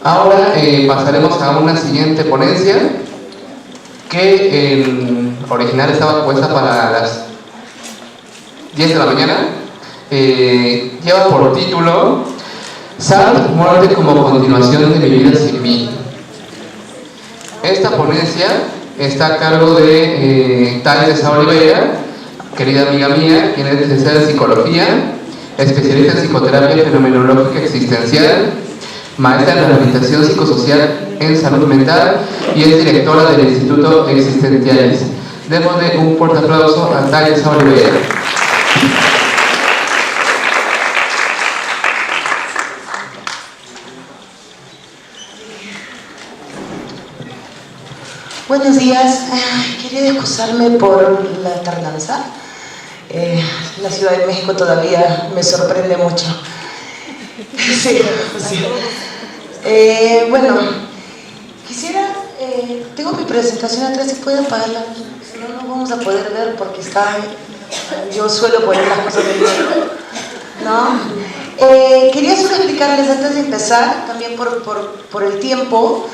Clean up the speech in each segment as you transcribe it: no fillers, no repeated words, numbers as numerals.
Ahora pasaremos a una siguiente ponencia que en original estaba puesta para las 10 de la mañana. Lleva por título Sartre, muerte como continuación de mi vida sin mí. Esta ponencia está a cargo de Tania de Sá Oliveira, querida amiga mía, quien es licenciada en Psicología, especialista en Psicoterapia Fenomenológica Existencial, maestra en Rehabilitación Psicosocial en Salud Mental y es directora del Instituto Existentialis. Démosle un fuerte aplauso a Tania de Sá Oliveira. Buenos días. Quería excusarme por la tardanza. La Ciudad de México todavía me sorprende mucho. Sí. Bueno, quisiera, tengo mi presentación atrás, si pueden apagarla, si no, no vamos a poder ver porque está, yo suelo poner las cosas en negro, ¿no? Quería solo explicarles antes de empezar, también por el tiempo,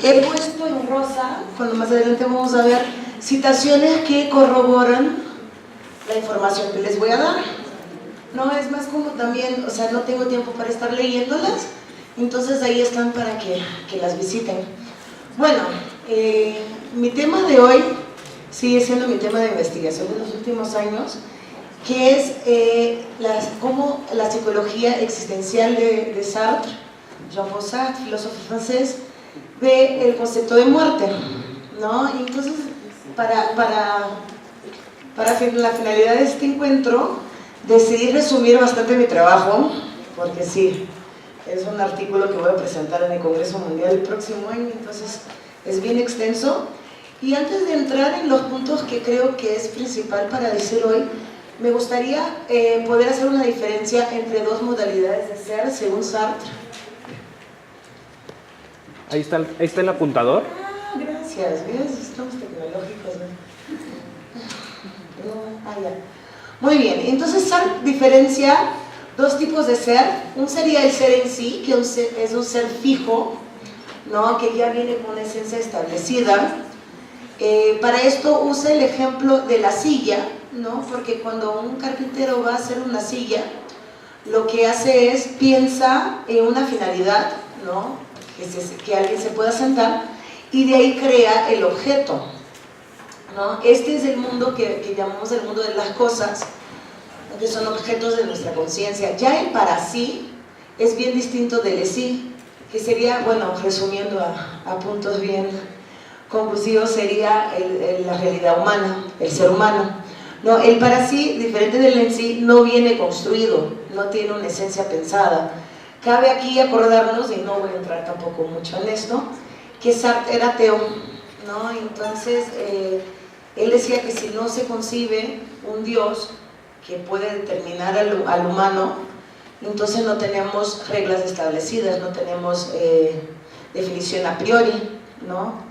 he puesto en rosa, cuando más adelante vamos a ver, citaciones que corroboran la información que les voy a dar. No, es más como también, o sea, no tengo tiempo para estar leyéndolas, entonces ahí están para que las visiten. Bueno, mi tema de hoy sigue siendo mi tema de investigación de los últimos años, que es cómo la psicología existencial de Sartre, Jean-Paul Sartre, filósofo francés, ve el concepto de muerte, ¿no? Y entonces, para la finalidad de este encuentro, decidí resumir bastante mi trabajo, porque sí, es un artículo que voy a presentar en el Congreso Mundial el próximo año, entonces es bien extenso. Y antes de entrar en los puntos que creo que es principal para decir hoy, me gustaría poder hacer una diferencia entre dos modalidades de ser, según Sartre. Ahí está el apuntador. Gracias, ¿ves? Estamos tecnológicos, ¿no? Ya. Muy bien, entonces Sartre diferencia dos tipos de ser. Un sería el ser en sí, que es un ser fijo, ¿no? Que ya viene con una esencia establecida. Para esto usa el ejemplo de la silla, ¿no? Porque cuando un carpintero va a hacer una silla, lo que hace es piensa en una finalidad, ¿no? Que alguien se pueda sentar, y de ahí crea el objeto, ¿no? Este es el mundo que llamamos el mundo de las cosas, que son objetos de nuestra conciencia. Ya el para sí es bien distinto del sí, que sería, bueno, resumiendo a puntos bien conclusivos, sería la realidad humana, el ser humano, ¿no? El para sí, diferente del en sí, no viene construido, no tiene una esencia pensada. Cabe aquí acordarnos, y no voy a entrar tampoco mucho en esto, que Sartre era ateo, ¿no? Entonces, él decía que si no se concibe un Dios que puede determinar al humano, entonces no tenemos reglas establecidas, no tenemos definición a priori, ¿no?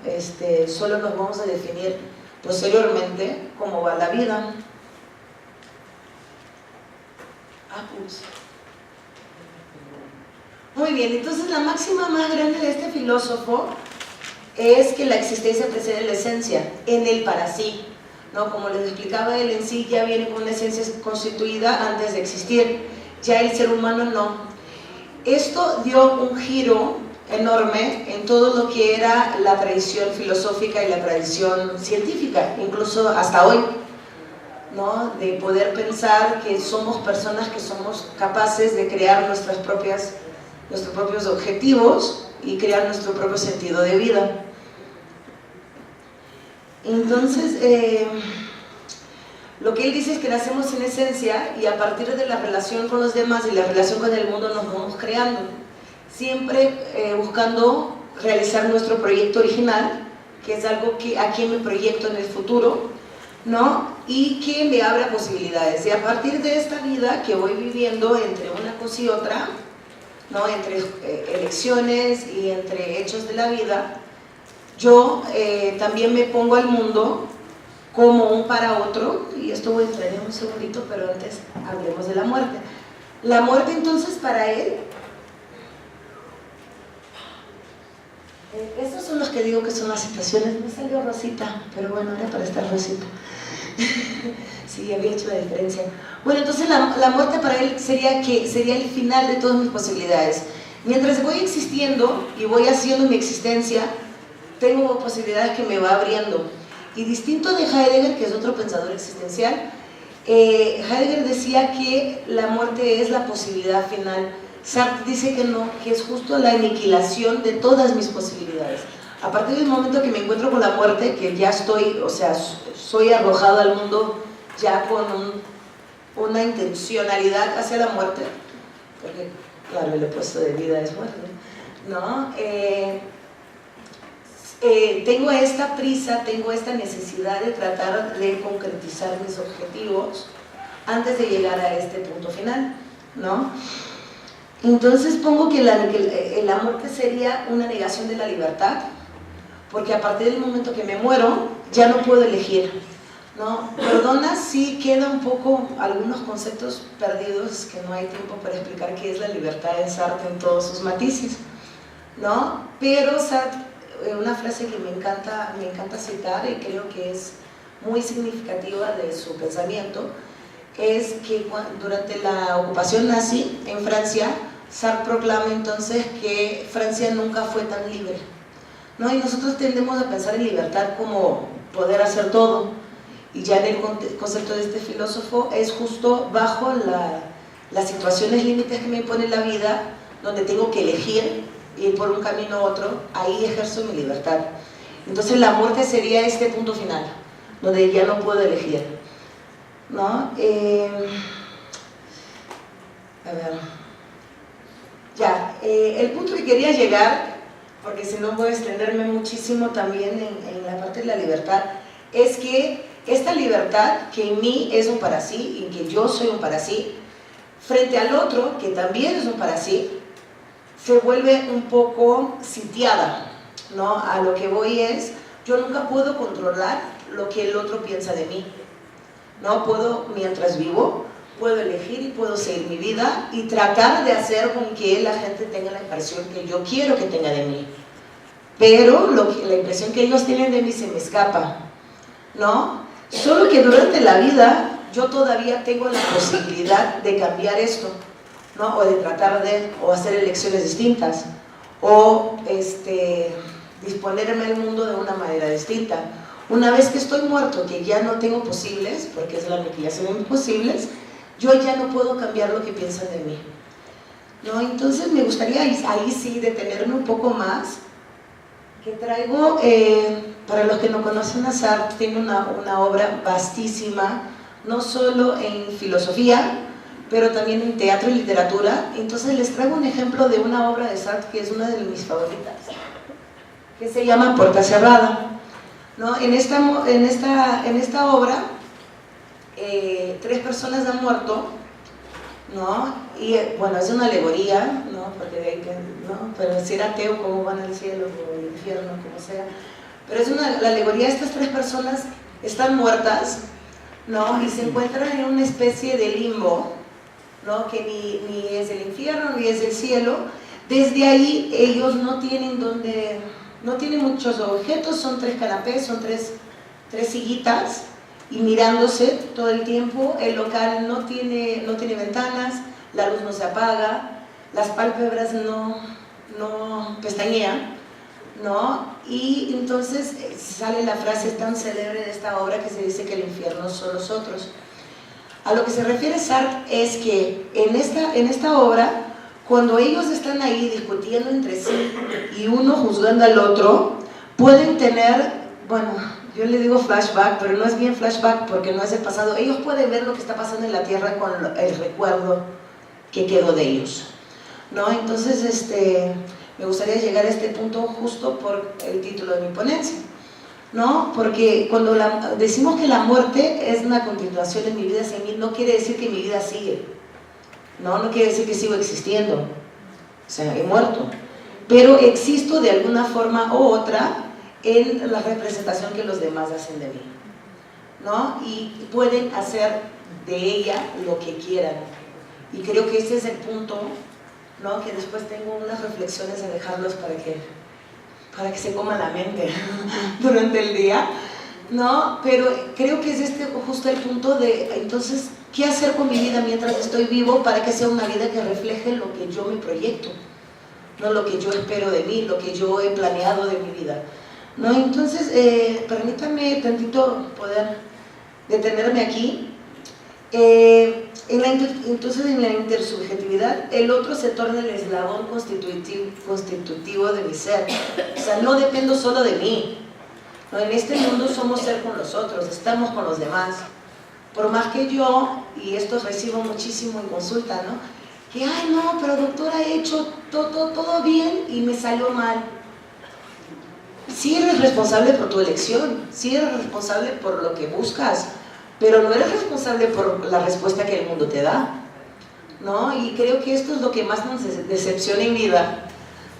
Solo nos vamos a definir posteriormente cómo va la vida. Pues. Muy bien, entonces la máxima más grande de este filósofo es que la existencia precede la esencia, en el para sí, ¿no? Como les explicaba, él en sí ya viene con una esencia constituida antes de existir, ya el ser humano no. Esto dio un giro enorme en todo lo que era la tradición filosófica y la tradición científica, incluso hasta hoy, ¿no? De poder pensar que somos personas que somos capaces de crear nuestros propios objetivos y crear nuestro propio sentido de vida. Entonces, lo que él dice es que nacemos en esencia y a partir de la relación con los demás y la relación con el mundo nos vamos creando, siempre buscando realizar nuestro proyecto original, que es algo a quien me proyecto en el futuro, ¿no? Y que me abra posibilidades. Y a partir de esta vida que voy viviendo entre una cosa y otra, ¿no? Entre elecciones y entre hechos de la vida, yo también me pongo al mundo como un para otro, y esto voy a entrar en un segundito, pero antes hablemos de la muerte. La muerte entonces para él Estos son los que digo que son las situaciones. Me salió rosita, pero bueno, era para estar rosita. Sí, había hecho la diferencia. Bueno, entonces la muerte para él sería el final de todas mis posibilidades. Mientras voy existiendo y voy haciendo mi existencia, tengo posibilidades que me va abriendo. Y distinto de Heidegger, que es otro pensador existencial, Heidegger decía que la muerte es la posibilidad final. Sartre dice que no, que es justo la aniquilación de todas mis posibilidades. A partir del momento que me encuentro con la muerte, que ya estoy, o sea, soy arrojado al mundo ya con una intencionalidad hacia la muerte, porque claro, el opuesto de vida es muerte, ¿no? Tengo esta prisa, tengo esta necesidad de tratar de concretizar mis objetivos antes de llegar a este punto final, ¿no? Entonces pongo que la muerte sería una negación de la libertad, porque a partir del momento que me muero ya no puedo elegir, ¿no? Perdona si queda un poco algunos conceptos perdidos que no hay tiempo para explicar qué es la libertad en Sartre en todos sus matices, ¿no? Pero Sartre, una frase que me encanta citar y creo que es muy significativa de su pensamiento, es que durante la ocupación nazi en Francia, Sartre proclama entonces que Francia nunca fue tan libre, ¿no? Y nosotros tendemos a pensar en libertad como poder hacer todo, y ya en el concepto de este filósofo es justo bajo las situaciones límites que me impone la vida, donde tengo que elegir ir por un camino u otro, ahí ejerzo mi libertad. Entonces la muerte sería este punto final, donde ya no puedo elegir, ¿no? A ver, ya, el punto que quería llegar, porque si no voy a extenderme muchísimo también en la parte de la libertad, es que esta libertad que en mí es un para sí, y que yo soy un para sí, frente al otro, que también es un para sí, se vuelve un poco sitiada, ¿no? A lo que voy es, yo nunca puedo controlar lo que el otro piensa de mí, ¿no? Puedo, mientras vivo, puedo elegir y puedo seguir mi vida y tratar de hacer con que la gente tenga la impresión que yo quiero que tenga de mí, pero la impresión que ellos tienen de mí se me escapa, ¿no? Solo que durante la vida yo todavía tengo la posibilidad de cambiar esto, ¿no? O de tratar o hacer elecciones distintas, o disponerme al mundo de una manera distinta. Una vez que estoy muerto, que ya no tengo posibles, porque es la aniquilación de mis posibles, yo ya no puedo cambiar lo que piensan de mí, ¿no? Entonces me gustaría ahí sí detenerme un poco más, que traigo, para los que no conocen a Sartre, tiene una obra vastísima, no solo en filosofía, pero también en teatro y literatura. Entonces les traigo un ejemplo de una obra de Sartre que es una de mis favoritas, que se llama Puerta Cerrada, ¿no? En esta obra, 3 personas han muerto, ¿no? Y bueno, es una alegoría, ¿no? Porque ¿no? Pero si era ateo, ¿cómo van al cielo o al infierno, como sea? Pero es la alegoría, estas 3 personas están muertas, ¿no? Y se encuentran en una especie de limbo, ¿no? Que ni es el infierno ni es el cielo. Desde ahí ellos no tienen muchos objetos, son 3 canapés, son tres sillitas, y mirándose todo el tiempo. El local no tiene ventanas, la luz no se apaga, las pálpebras no pestañean, ¿no? Y entonces sale la frase tan célebre de esta obra que se dice que el infierno son los otros. A lo que se refiere Sartre es que en esta obra, cuando ellos están ahí discutiendo entre sí y uno juzgando al otro, pueden tener, bueno, yo le digo flashback, pero no es bien flashback porque no es el pasado. Ellos pueden ver lo que está pasando en la tierra con el recuerdo que quedó de ellos, ¿no? Entonces, me gustaría llegar a este punto justo por el título de mi ponencia, ¿no? Porque cuando decimos que la muerte es una continuación de mi vida sin mí, no quiere decir que mi vida sigue, ¿no? No quiere decir que sigo existiendo, o sea, he muerto, pero existo de alguna forma u otra en la representación que los demás hacen de mí, ¿no? Y pueden hacer de ella lo que quieran. Y creo que ese es el punto, ¿no? Que después tengo unas reflexiones a dejarlos para que para que se coma la mente durante el día, ¿no? Pero creo que es justo el punto de, entonces, ¿qué hacer con mi vida mientras estoy vivo para que sea una vida que refleje lo que yo me proyecto? No lo que yo espero de mí, lo que yo he planeado de mi vida, ¿no? Entonces, permítanme tantito poder detenerme aquí. Entonces, en la intersubjetividad, el otro se torna el eslabón constitutivo de mi ser. O sea, no dependo solo de mí, ¿no? En este mundo somos ser con los otros, estamos con los demás. Por más que yo, y esto recibo muchísimo en consulta, ¿no? Que, ay no, pero doctora, he hecho todo bien y me salió mal. Sí eres responsable por tu elección, sí eres responsable por lo que buscas, pero no eres responsable por la respuesta que el mundo te da, ¿no? Y creo que esto es lo que más nos decepciona en vida,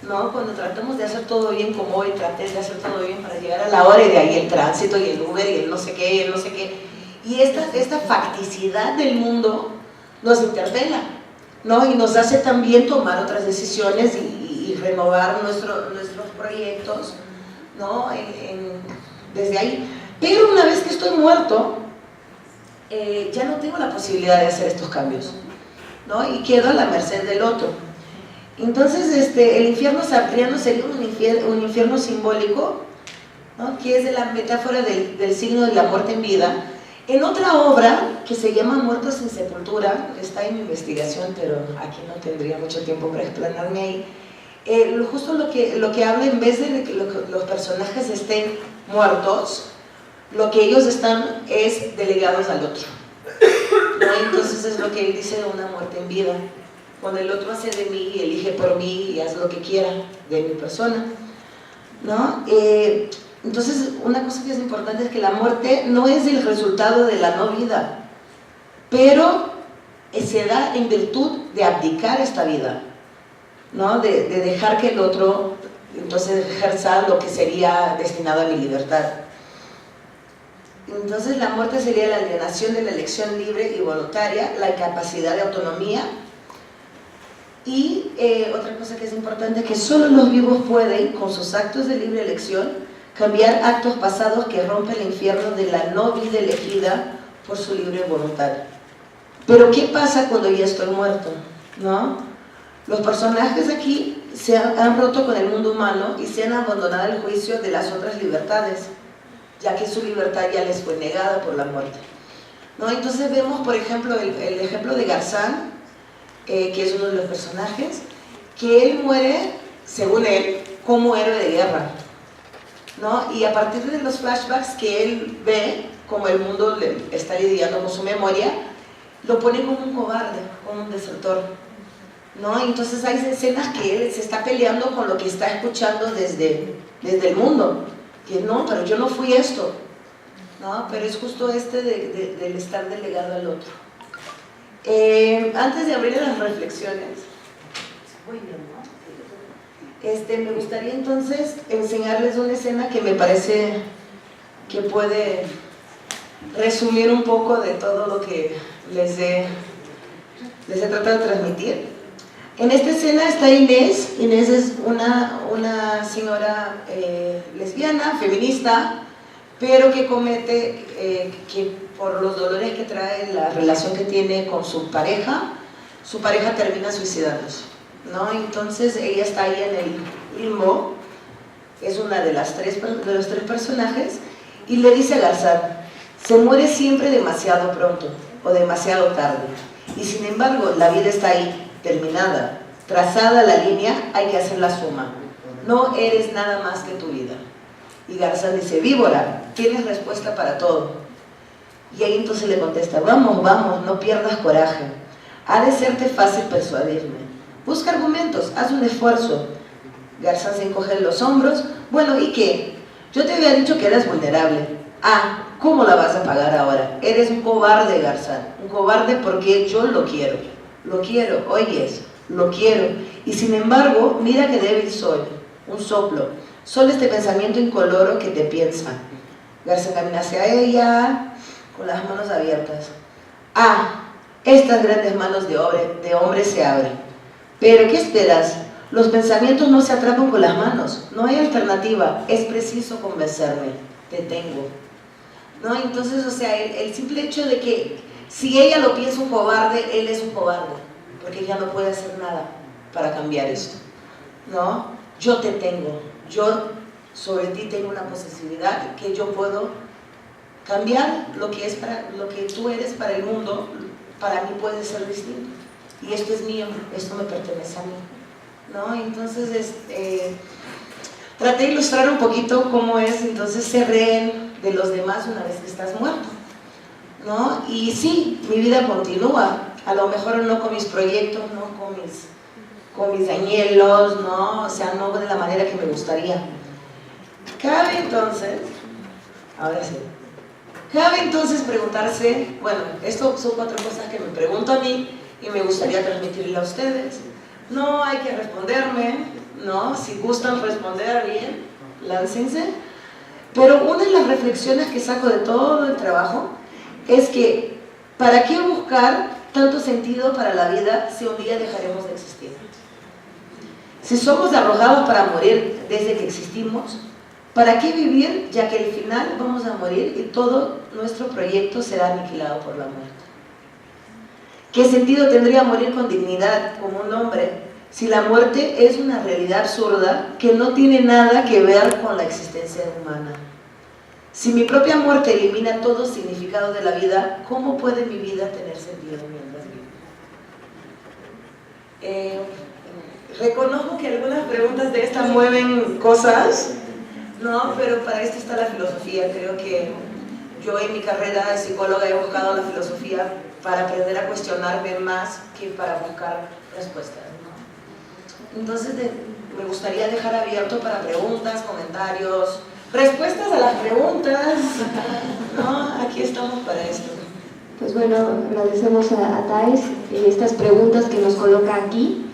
¿no? Cuando tratamos de hacer todo bien, como hoy traté de hacer todo bien para llegar a la hora, y de ahí el tránsito y el Uber y el no sé qué, y el no sé qué. Y esta facticidad del mundo nos interpela, ¿no? Y nos hace también tomar otras decisiones y renovar nuestros proyectos, ¿no? Desde ahí. Pero una vez que estoy muerto, ya no tengo la posibilidad de hacer estos cambios, ¿no? Y quedo a la merced del otro. Entonces, el infierno sartreano sería un infierno simbólico, ¿no? Que es de la metáfora del signo de la muerte en vida. En otra obra que se llama Muertos sin sepultura, está en mi investigación, pero aquí no tendría mucho tiempo para explanarme ahí, justo lo que habla, en vez de que los personajes estén muertos, lo que ellos están es delegados al otro, ¿no? Entonces es lo que él dice de una muerte en vida, cuando el otro hace de mí y elige por mí y hace lo que quiera de mi persona, ¿no? Entonces, una cosa que es importante es que la muerte no es el resultado de la no vida, pero se da en virtud de abdicar esta vida, ¿no? De dejar que el otro, entonces, ejerza lo que sería destinado a mi libertad. Entonces, la muerte sería la alienación de la elección libre y voluntaria, la incapacidad de autonomía. Y otra cosa que es importante es que solo los vivos pueden, con sus actos de libre elección, cambiar actos pasados que rompen el infierno de la no vida elegida por su libre voluntad. Pero ¿qué pasa cuando ya estoy muerto? ¿No? Los personajes aquí se han roto con el mundo humano y se han abandonado el juicio de las otras libertades, ya que su libertad ya les fue negada por la muerte, ¿no? Entonces vemos, por ejemplo, el ejemplo de Garzán, que es uno de los personajes, que él muere, según él, como héroe de guerra, ¿no? Y a partir de los flashbacks que él ve, como el mundo le está lidiando con su memoria, lo pone como un cobarde, como un desertor, ¿no? Entonces hay escenas que él se está peleando con lo que está escuchando desde el mundo, que no, pero yo no fui esto, ¿no? Pero es justo del estar delegado al otro. Antes de abrir las reflexiones, me gustaría entonces enseñarles una escena que me parece que puede resumir un poco de todo lo que les he tratado de transmitir. En esta escena está Inés. Inés es una señora lesbiana, feminista, pero que comete, que por los dolores que trae la relación que tiene con su pareja termina suicidándose, ¿no? Entonces ella está ahí en el limbo, es una de los tres personajes, y le dice a Garzán: se muere siempre demasiado pronto o demasiado tarde, y sin embargo la vida está ahí, terminada, trazada la línea, hay que hacer la suma, no eres nada más que tu vida. Y Garzán dice: víbora, tienes respuesta para todo. Y ahí entonces le contesta: vamos, no pierdas coraje, ha de serte fácil persuadirme, busca argumentos, haz un esfuerzo. Garzán se encoge los hombros: bueno, ¿y qué? Yo te había dicho que eras vulnerable. Ah, ¿cómo la vas a pagar ahora? Eres un cobarde, Garzán, un cobarde porque yo lo quiero, oyes, lo quiero, y sin embargo, mira que débil soy, un soplo, solo este pensamiento incoloro que te piensa. Garzán camina hacia ella con las manos abiertas. Ah, estas grandes manos de hombre se abren. Pero ¿qué esperas? Los pensamientos no se atrapan con las manos, no hay alternativa, es preciso convencerme, te tengo. ¿No? Entonces, o sea, el simple hecho de que si ella lo piensa un cobarde, él es un cobarde, porque ella no puede hacer nada para cambiar esto, ¿no? Yo te tengo, yo sobre ti tengo una posesividad que yo puedo cambiar lo que tú eres para el mundo, para mí puede ser distinto, y esto es mío, esto me pertenece a mí, ¿no? Entonces, traté de ilustrar un poquito cómo es entonces ser rehén de los demás una vez que estás muerto, ¿no? Y sí, mi vida continúa, a lo mejor no con mis proyectos, no con mis anhelos, ¿no? O sea, no de la manera que me gustaría. Cabe entonces preguntarse, bueno, esto son 4 cosas que me pregunto a mí y me gustaría transmitirle a ustedes. No hay que responderme, ¿no? Si gustan responder, bien, láncense. Pero una de las reflexiones que saco de todo el trabajo es que ¿para qué buscar tanto sentido para la vida si un día dejaremos de existir? Si somos arrojados para morir desde que existimos, ¿para qué vivir ya que al final vamos a morir y todo nuestro proyecto será aniquilado por la muerte? ¿Qué sentido tendría morir con dignidad como un hombre si la muerte es una realidad absurda que no tiene nada que ver con la existencia humana? Si mi propia muerte elimina todo significado de la vida, ¿cómo puede mi vida tener sentido mientras vivo? Reconozco que algunas preguntas de estas mueven cosas, ¿no? Pero para esto está la filosofía. Creo que yo en mi carrera de psicóloga he buscado la filosofía para aprender a cuestionarme más que para buscar respuestas, ¿no? Entonces me gustaría dejar abierto para preguntas, comentarios, respuestas a las preguntas, ¿no? Aquí estamos para esto. Pues bueno, agradecemos a Thais estas preguntas que nos coloca aquí.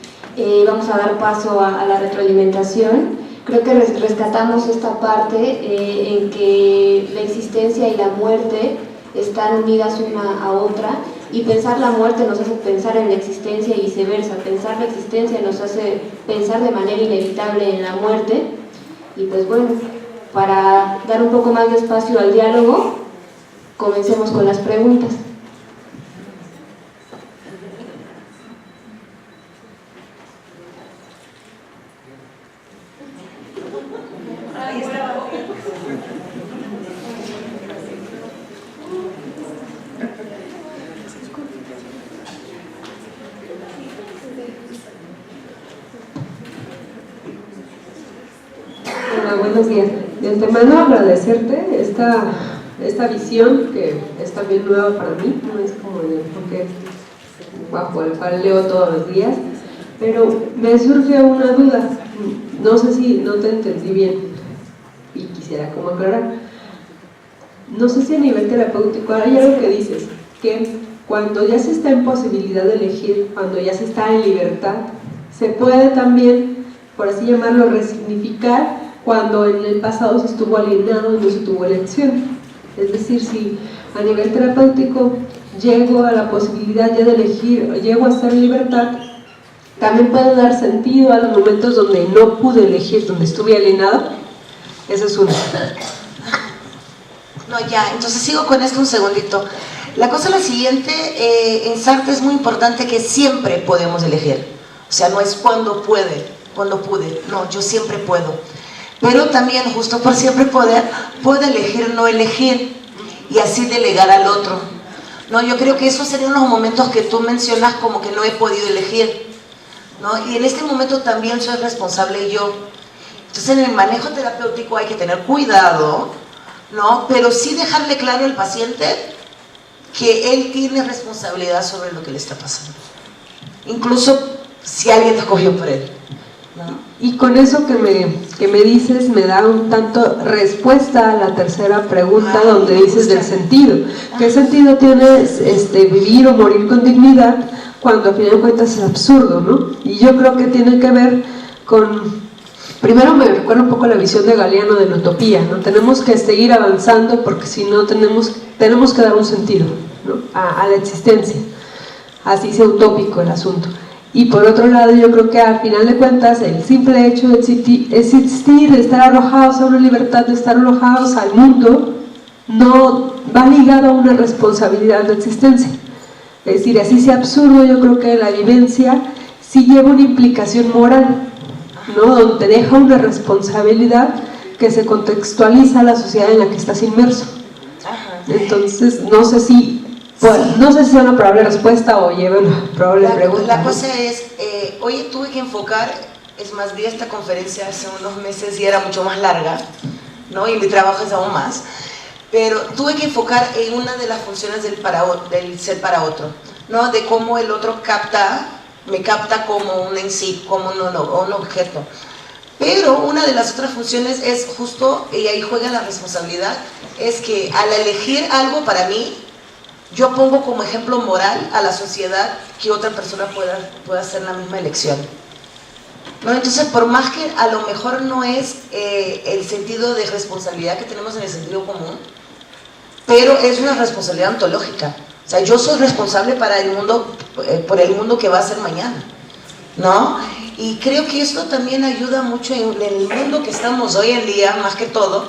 Vamos a dar paso a la retroalimentación. Creo que rescatamos esta parte en que la existencia y la muerte están unidas una a otra, y pensar la muerte nos hace pensar en la existencia y viceversa. Pensar la existencia nos hace pensar de manera inevitable en la muerte. Y pues bueno, para dar un poco más de espacio al diálogo, comencemos con las preguntas. Buenos días. De antemano agradecerte esta visión que es también nueva para mí, no es como el enfoque bajo el cual leo todos los días, pero me surge una duda, no sé si no te entendí bien y quisiera como aclarar. No sé si a nivel terapéutico hay algo que dices, que cuando ya se está en posibilidad de elegir, cuando ya se está en libertad, se puede también, por así llamarlo, resignificar cuando en el pasado se estuvo alienado y no se tuvo elección. Es decir, si a nivel terapéutico llego a la posibilidad ya de elegir, o llego a estar en libertad, también puedo dar sentido a los momentos donde no pude elegir, donde estuve alienado. Esa es una. No, ya, entonces sigo con esto un segundito. La cosa es la siguiente, en Sartre es muy importante que siempre podemos elegir. O sea, no es cuando pude, no, yo siempre puedo. Pero también, justo por siempre poder, puedo elegir no elegir y así delegar al otro. No, yo creo que esos serían los momentos que tú mencionas como que no he podido elegir, ¿no? Y en este momento también soy responsable yo. Entonces en el manejo terapéutico hay que tener cuidado, ¿no? Pero sí dejarle claro al paciente que él tiene responsabilidad sobre lo que le está pasando. Incluso si alguien lo escogió por él, ¿no? Y con eso que me dices me da un tanto respuesta a la tercera pregunta donde dices del sentido. ¿Qué sentido tiene vivir o morir con dignidad cuando a fin de cuentas es absurdo, ¿no? Y yo creo que tiene que ver con, primero me recuerda un poco la visión de Galeano de la utopía, ¿no? Tenemos que seguir avanzando porque si no tenemos que dar un sentido, ¿no? a la existencia, así sea utópico el asunto. Y por otro lado, yo creo que al final de cuentas el simple hecho de existir, de estar arrojados a una libertad, de estar arrojados al mundo, no va ligado a una responsabilidad de existencia. Es decir, así sea absurdo, yo creo que la vivencia sí lleva una implicación moral, ¿no? Donde te deja una responsabilidad que se contextualiza a la sociedad en la que estás inmerso. Entonces, no sé si sea una probable respuesta o lleva una probable pregunta. La cosa es, hoy tuve que enfocar, es más, vi esta conferencia hace unos meses y era mucho más larga, ¿no? Y mi trabajo es aún más, pero tuve que enfocar en una de las funciones del ser para otro, ¿no? De cómo el otro me capta como un en sí, como un objeto. Pero una de las otras funciones es justo, y ahí juega la responsabilidad, es que al elegir algo para mí, yo pongo como ejemplo moral a la sociedad que otra persona pueda hacer la misma elección, ¿no? Entonces, por más que a lo mejor no es el sentido de responsabilidad que tenemos en el sentido común, pero es una responsabilidad ontológica. O sea, yo soy responsable para el mundo, por el mundo que va a ser mañana, ¿no? Y creo que esto también ayuda mucho en el mundo que estamos hoy en día, más que todo,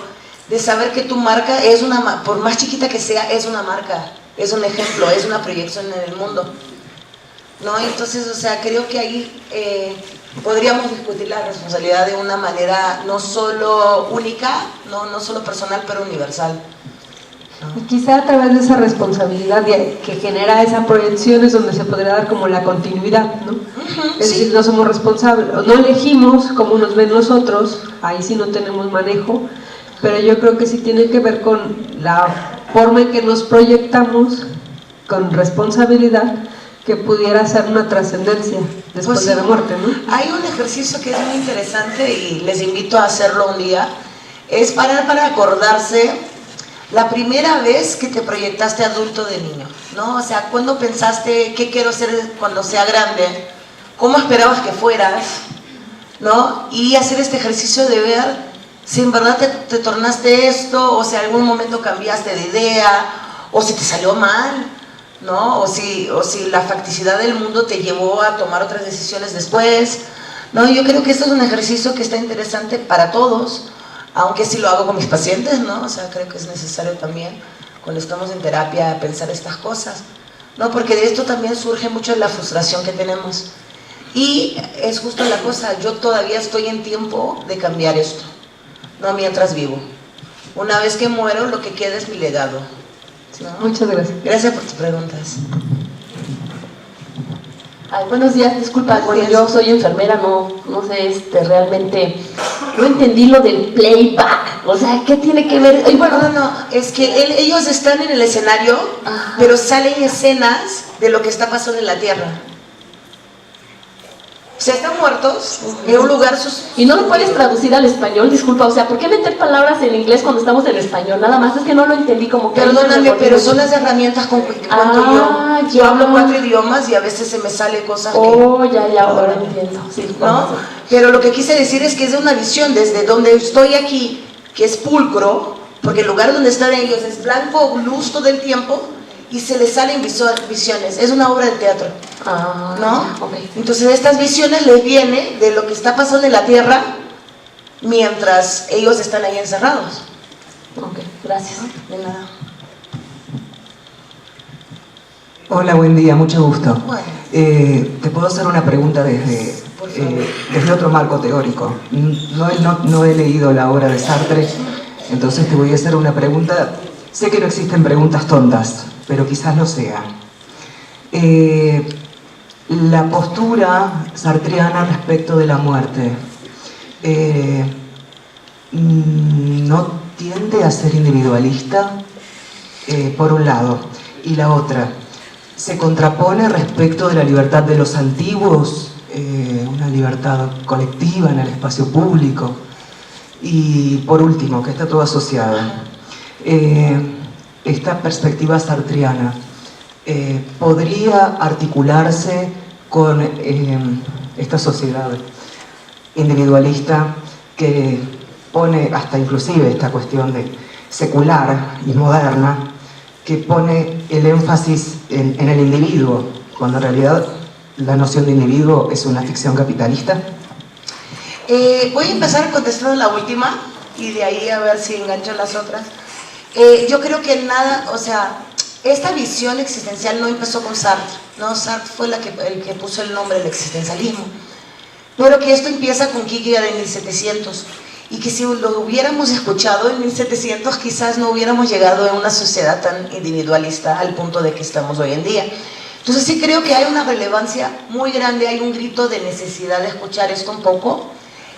de saber que tu marca es por más chiquita que sea, es una marca, es un ejemplo, es una proyección en el mundo, ¿no? Entonces, o sea, creo que ahí podríamos discutir la responsabilidad de una manera no solo única, no solo personal, pero universal. Y quizá a través de esa responsabilidad que genera esa proyección es donde se podría dar como la continuidad, ¿no? Es decir, no somos responsables, no elegimos cómo nos ven nosotros, ahí sí no tenemos manejo, pero yo creo que sí tiene que ver con la forma en que nos proyectamos con responsabilidad, que pudiera ser una trascendencia después de la muerte, ¿no? Hay un ejercicio que es muy interesante y les invito a hacerlo un día, es parar para acordarse la primera vez que te proyectaste adulto de niño, ¿no? O sea, ¿cuándo pensaste qué quiero ser cuando sea grande? ¿Cómo esperabas que fueras? ¿No? Y hacer este ejercicio de ver si en verdad te tornaste esto, o si en algún momento cambiaste de idea, o si te salió mal, ¿no? O si la facticidad del mundo te llevó a tomar otras decisiones después, ¿no? Yo creo que esto es un ejercicio que está interesante para todos, aunque sí lo hago con mis pacientes, ¿no? O sea, creo que es necesario también, cuando estamos en terapia, pensar estas cosas, ¿no? Porque de esto también surge mucho de la frustración que tenemos. Y es justo la cosa, yo todavía estoy en tiempo de cambiar esto, no mientras vivo. Una vez que muero, lo que queda es mi legado, ¿no? Muchas gracias. Gracias por tus preguntas. Ay, buenos días, disculpa, bueno, yo soy enfermera, no sé, realmente no entendí lo del playback, o sea, ¿qué tiene que ver? Ay, bueno, no, es que ellos están en el escenario, ajá, pero salen escenas de lo que está pasando en la Tierra. O sea, están muertos en un lugar... ¿Y no lo puedes traducir al español? Disculpa, o sea, ¿por qué meter palabras en inglés cuando estamos en español? Nada más, es que no lo entendí como que... Perdóname, pero son las herramientas con que yo hablo 4 idiomas y a veces se me sale cosas que... Oh, ya, ahora entiendo, sí. ¿No? Pero lo que quise decir es que es de una visión desde donde estoy aquí, que es pulcro, porque el lugar donde están ellos es blanco, luz todo el tiempo, y se les salen visiones, es una obra de teatro, ¿no? Okay. Entonces estas visiones les vienen de lo que está pasando en la Tierra mientras ellos están ahí encerrados. Ok, gracias. De nada. Hola, buen día, mucho gusto. Bueno. ¿Te puedo hacer una pregunta desde otro marco teórico? No he leído la obra de Sartre, entonces te voy a hacer una pregunta. Sé que no existen preguntas tontas, pero quizás lo sean. La postura sartreana respecto de la muerte no tiende a ser individualista, por un lado, y la otra, se contrapone respecto de la libertad de los antiguos, una libertad colectiva en el espacio público, y por último, que está todo asociado. Esta perspectiva sartreana podría articularse con esta sociedad individualista que pone hasta inclusive esta cuestión de secular y moderna, que pone el énfasis en el individuo, cuando en realidad la noción de individuo es una ficción capitalista? Voy a empezar contestando la última y de ahí a ver si engancho las otras. Yo creo que nada, o sea, esta visión existencial no empezó con Sartre, ¿no? Sartre fue el que puso el nombre del existencialismo, pero que esto empieza con Kierkegaard en 1700 y que si lo hubiéramos escuchado en 1700 quizás no hubiéramos llegado a una sociedad tan individualista al punto de que estamos hoy en día. Entonces sí creo que hay una relevancia muy grande, hay un grito de necesidad de escuchar esto un poco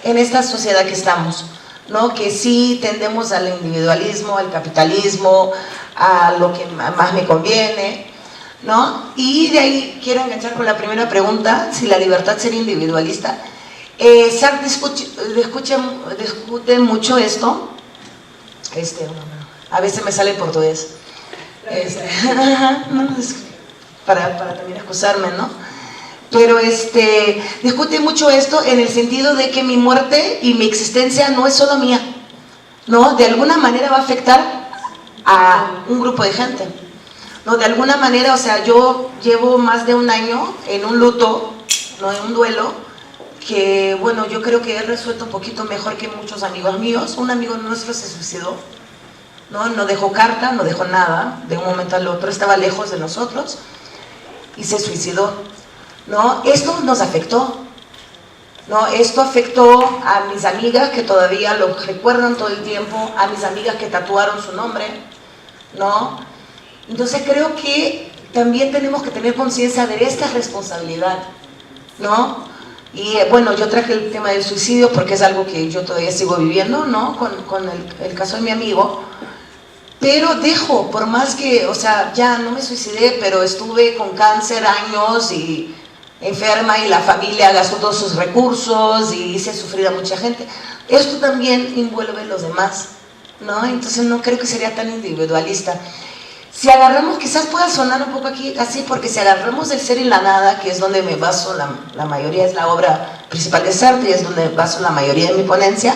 en esta sociedad que estamos, ¿no? Que sí tendemos al individualismo, al capitalismo, a lo que más me conviene, ¿no? Y de ahí quiero enganchar con la primera pregunta, si la libertad sería individualista. Sartre discute mucho esto, a veces me sale en portugués, no, para también excusarme, ¿no? Pero discute mucho esto en el sentido de que mi muerte y mi existencia no es solo mía, ¿no? De alguna manera va a afectar a un grupo de gente, ¿no? De alguna manera, o sea, yo llevo más de un año en un luto, ¿no? En un duelo, que bueno, yo creo que he resuelto un poquito mejor que muchos amigos míos. Un amigo nuestro se suicidó, ¿no? No dejó carta, no dejó nada, de un momento al otro, estaba lejos de nosotros y se suicidó, ¿no? Esto nos afectó, ¿no? Esto afectó a mis amigas que todavía lo recuerdan todo el tiempo, a mis amigas que tatuaron su nombre, ¿no? Entonces creo que también tenemos que tener conciencia de esta responsabilidad, ¿no? Y bueno, yo traje el tema del suicidio porque es algo que yo todavía sigo viviendo, ¿no? Con el caso de mi amigo. Pero dejo, por más que, o sea, ya no me suicidé, pero estuve con cáncer años y enferma y la familia gastó todos sus recursos y hice sufrir a mucha gente. Esto también envuelve a los demás, ¿no? Entonces no creo que sería tan individualista. Si agarramos, quizás pueda sonar un poco aquí así, porque si agarramos el ser y la nada, que es donde me baso, la mayoría es la obra principal de Sartre y es donde baso la mayoría de mi ponencia,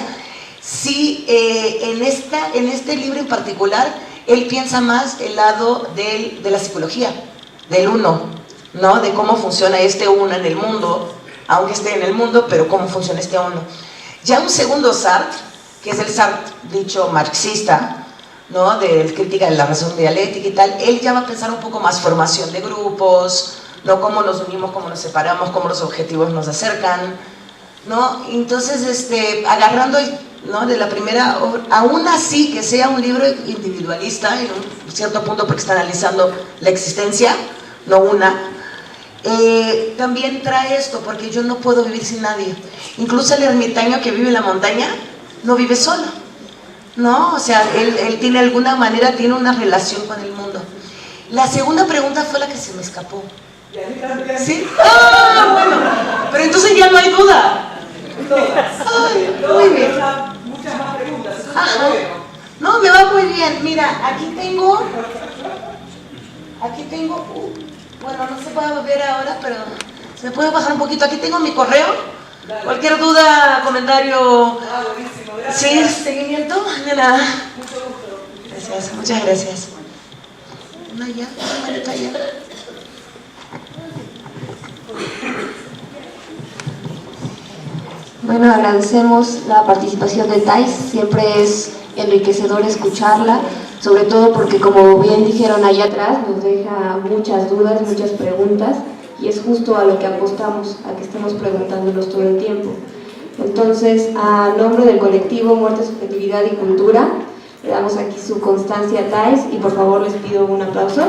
sí, en este libro en particular, él piensa más el lado de la psicología, del uno, ¿no? De cómo funciona este uno en el mundo, aunque esté en el mundo, pero cómo funciona este uno. Ya un segundo Sartre, que es el Sartre dicho marxista, ¿no? De crítica de la razón dialéctica y tal, él ya va a pensar un poco más formación de grupos, ¿no? Cómo nos unimos, cómo nos separamos, cómo los objetivos nos acercan, ¿no? Entonces, agarrando, ¿no? De la primera obra, aún así que sea un libro individualista en un cierto punto porque está analizando la existencia, no una, también trae esto, porque yo no puedo vivir sin nadie. Incluso el ermitaño que vive en la montaña no vive solo, ¿no? O sea, él tiene alguna manera, tiene una relación con el mundo. La segunda pregunta fue la que se me escapó. ¿Sí? ¡Ah, bueno! Pero entonces ya no hay duda. Ay, muy bien. Muchas más preguntas. Ajá. No, me va muy bien. Mira, aquí tengo, bueno, no se puede ver ahora, pero se me puede bajar un poquito. Aquí tengo mi correo. Dale. Cualquier duda, comentario, buenísimo, gracias. Sí, seguimiento, de nada. Mucho gusto. Gracias, muchas gracias. Una ya, una manita ya. Bueno, agradecemos la participación de Thais, siempre es enriquecedor escucharla, sobre todo porque, como bien dijeron allá atrás, nos deja muchas dudas, muchas preguntas, y es justo a lo que apostamos, a que estemos preguntándonos todo el tiempo. Entonces, a nombre del colectivo Muerte, Subjetividad y Cultura, le damos aquí su constancia a Thais y por favor les pido un aplauso.